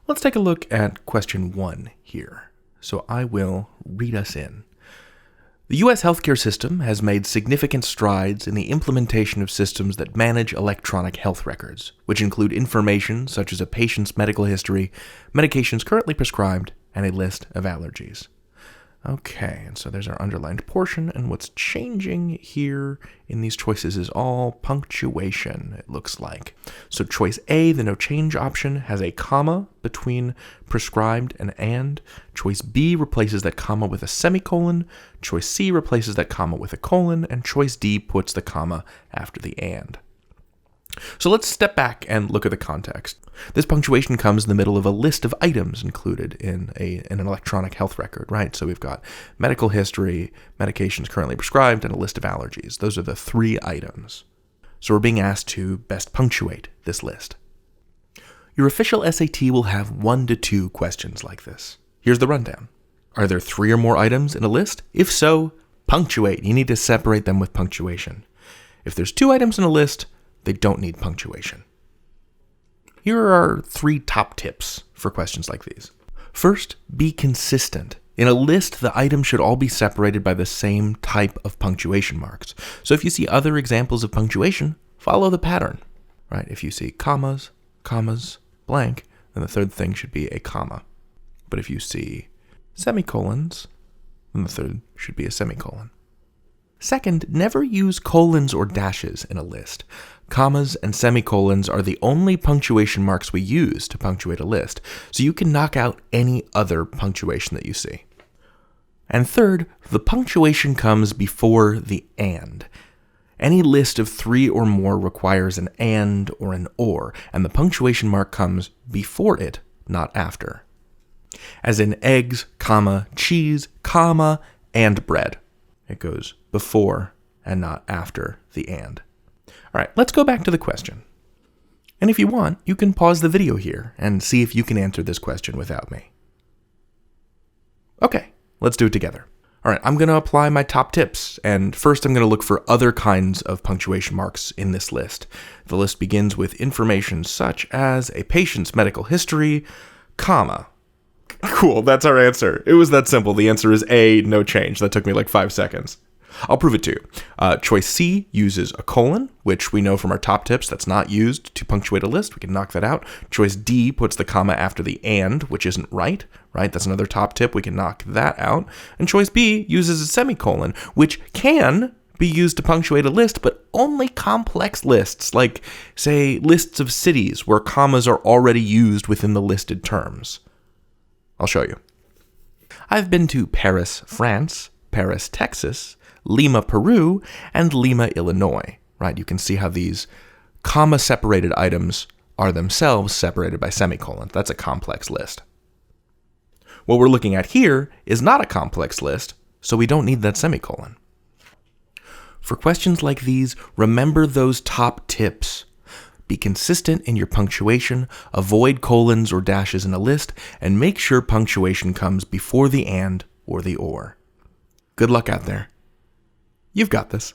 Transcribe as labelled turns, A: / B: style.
A: Let's take a look at question 1 here. So I will read us in. The U.S. healthcare system has made significant strides in the implementation of systems that manage electronic health records, which include information such as a patient's medical history, medications currently prescribed, and a list of allergies. Okay, and so there's our underlined portion, and what's changing here in these choices is all punctuation, it looks like. So choice A, the no change option, has a comma between prescribed and. Choice B replaces that comma with a semicolon. Choice C replaces that comma with a colon, and choice D puts the comma after the and. So let's step back and look at the context. This punctuation comes in the middle of a list of items included in an electronic health record, right? So we've got medical history, medications currently prescribed, and a list of allergies. Those are the 3 items. So we're being asked to best punctuate this list. Your official SAT will have 1 to 2 questions like this. Here's the rundown. Are there 3 or more items in a list? If so, punctuate. You need to separate them with punctuation. If there's 2 items in a list, they don't need punctuation. Here are our 3 top tips for questions like these. First, be consistent. In a list, the items should all be separated by the same type of punctuation marks. So if you see other examples of punctuation, follow the pattern, right? If you see commas, blank, then the third thing should be a comma. But if you see semicolons, then the third should be a semicolon. Second, never use colons or dashes in a list. Commas and semicolons are the only punctuation marks we use to punctuate a list, so you can knock out any other punctuation that you see. And third, the punctuation comes before the and. Any list of 3 or more requires an and or an or, and the punctuation mark comes before it, not after. As in eggs, comma, cheese, comma, and bread. It goes before and not after the and. All right, let's go back to the question. And if you want, you can pause the video here and see if you can answer this question without me. Okay, let's do it together. All right, I'm going to apply my top tips, and first I'm going to look for other kinds of punctuation marks in this list. The list begins with information such as a patient's medical history, comma. Cool, that's our answer. It was that simple. The answer is A, no change. That took me like 5 seconds. I'll prove it to you. Choice C uses a colon, which we know from our top tips that's not used to punctuate a list. We can knock that out. Choice D puts the comma after the and, which isn't right? That's another top tip. We can knock that out. And choice B uses a semicolon, which can be used to punctuate a list, but only complex lists, like, say, lists of cities where commas are already used within the listed terms. I'll show you. I've been to Paris, France, Paris, Texas, Lima, Peru, and Lima, Illinois, right? You can see how these comma-separated items are themselves separated by semicolons. That's a complex list. What we're looking at here is not a complex list, so we don't need that semicolon. For questions like these, remember those top tips. Be consistent in your punctuation, avoid colons or dashes in a list, and make sure punctuation comes before the and or the or. Good luck out there. You've got this.